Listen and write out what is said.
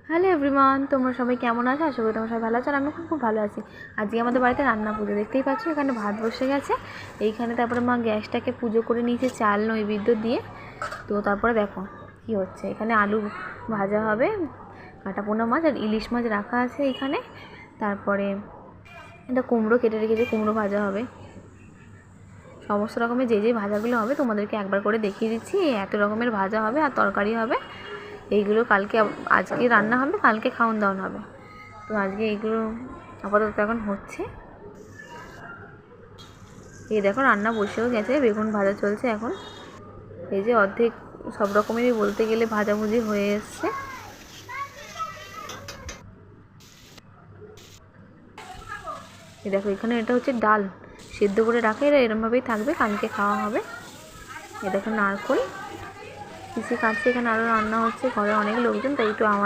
Hello everyone, তোমরা সবাই কেমন আছো? আশা করি তোমরা সবাই ভালো আছো আর আমি খুব ভালো আছি। আজকে আমাদের বাড়িতে রান্না পুজো, দেখতেই পাচ্ছ এখানে ভাত বসে গেছে এইখানে। তারপরে মা গ্যাসটাকে পুজো করে নিয়েছে চাল নৈবেদ্য দিয়ে। তো তারপরে দেখো কি হচ্ছে, এখানে আলু ভাজা হবে, কাটা পোনা মাছ আর ইলিশ মাছ রাখা আছে এখানে। তারপরে এটা কুমড়ো কেটে রেখেছে, কুমড়ো ভাজা হবে। সমস্ত রকমের যে ভাজাগুলো হবে তোমাদেরকে একবার করে দেখিয়ে দিচ্ছি। এত রকমের ভাজা হবে আর তরকারি হবে। এইগুলো আজকে রান্না হবে, কালকে খাওয়ান দাওয়ান হবে। তো আজকে এইগুলো আপাতত এখন হচ্ছে। এই দেখো রান্না বসেও গেছে, বেগুন ভাজা চলছে এখন। এই যে অর্ধেক সব রকমেরই বলতে গেলে ভাজাভুজি হয়ে এসছে। এই দেখো এখানে এটা হচ্ছে ডাল সেদ্ধ করে রাখে, এরা এরমভাবেই থাকবে, কালকে খাওয়া হবে। এ দেখো নারকোল পিসি কাটছে, এখানে আরও রান্না হচ্ছে, ঘরে অনেক লোকজন, তাই একটু আমার